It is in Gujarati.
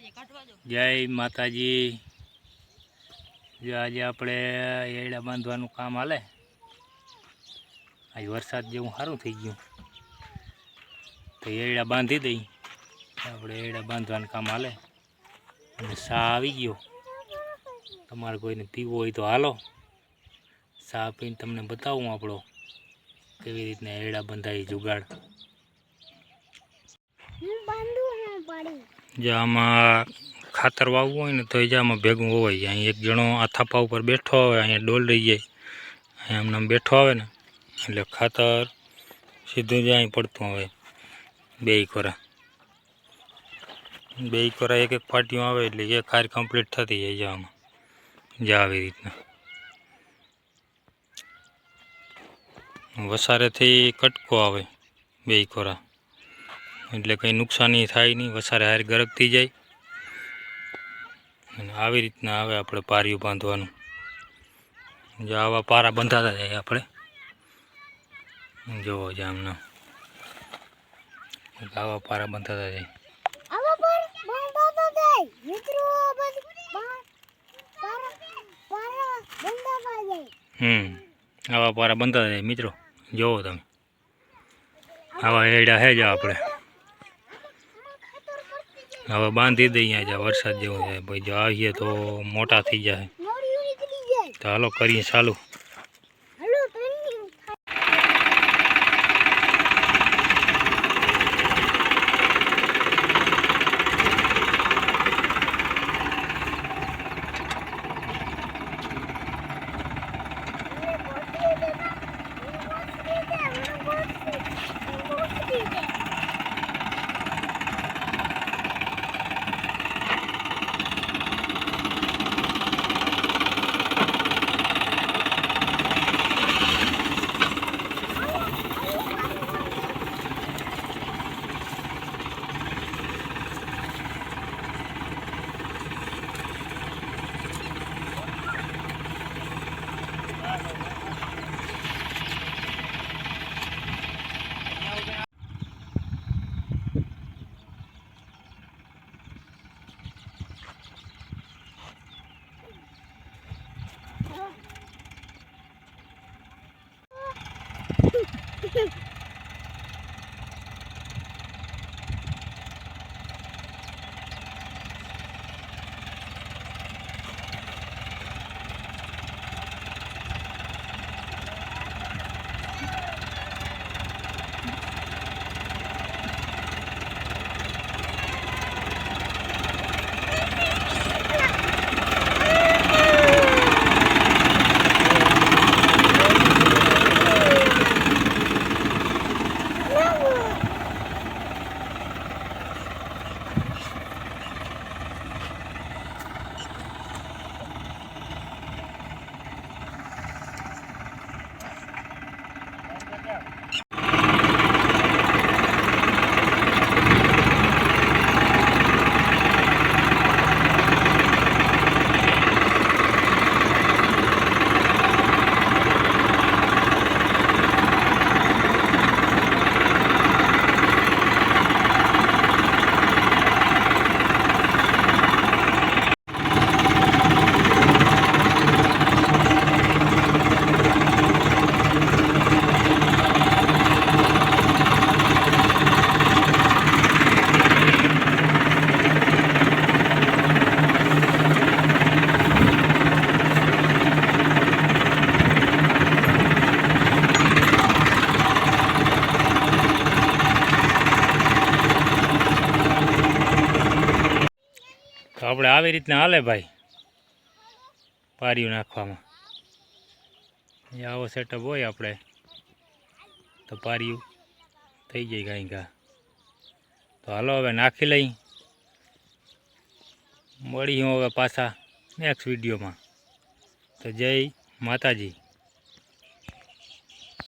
જય માતાજી। જો આજે આપણે એડા બાંધવાનું કામ હાલે। આજ વરસાદ જેવું સારું થઈ ગયું તો એડા બાંધી દઈ। આપણે એડા બાંધવાનું કામ હાલે અને સા આવી ગયો। તમારે કોઈને પીવો હોય તો હાલો, સા પીને તમને બતાવું આપણો કેવી રીતના એડા બંધાય જુગાડ। જો આમાં ખાતર વાવવું હોય ને તો જ આમાં ભેગું હોવાય જાય। અહીં એક જણો આ થાપા ઉપર બેઠો આવે, અહીંયા ડોલ રહી જાય, અહીંયા આમ બેઠો આવે ને એટલે ખાતર સીધું જ અહીં પડતું આવે। બે કોરા એક એક ફાટીઓ આવે એટલે એક હાર કમ્પ્લીટ થતી જાય। જો આમાં જ આવી રીતના વસારેથી કટકો આવે બે કોરા એટલે કંઈ નુકસાની થાય નહીં, વસારે હાર ગરકતી જાય અને આવી રીતના આવે આપણે પારિયું બાંધવાનું। જો આવા પારા બંધાતા જાય આપણે, જોવો જ આમના આવા પારા બંધાતા જાય। આવા પારા બંધાતા જાય મિત્રો, જોવો તમે આવા એડા હે જ આપણે હવે બાંધી દઈએ। અહીંયા વરસાદ જેવું છે ભાઈ, જો આવીએ તો મોટા થઈ જાય તો હાલો કરીએ ચાલુ। તો આપણે આવી રીતના હાલે ભાઈ પારિયું નાખવામાં। આવો સેટઅપ હોય આપણે તો પારિયું થઈ જાય કાંઈ ઘા। તો હાલો હવે નાખી લઈ, મળી હું હવે પાછા નેક્સ્ટ વિડીયોમાં। તો જય માતાજી।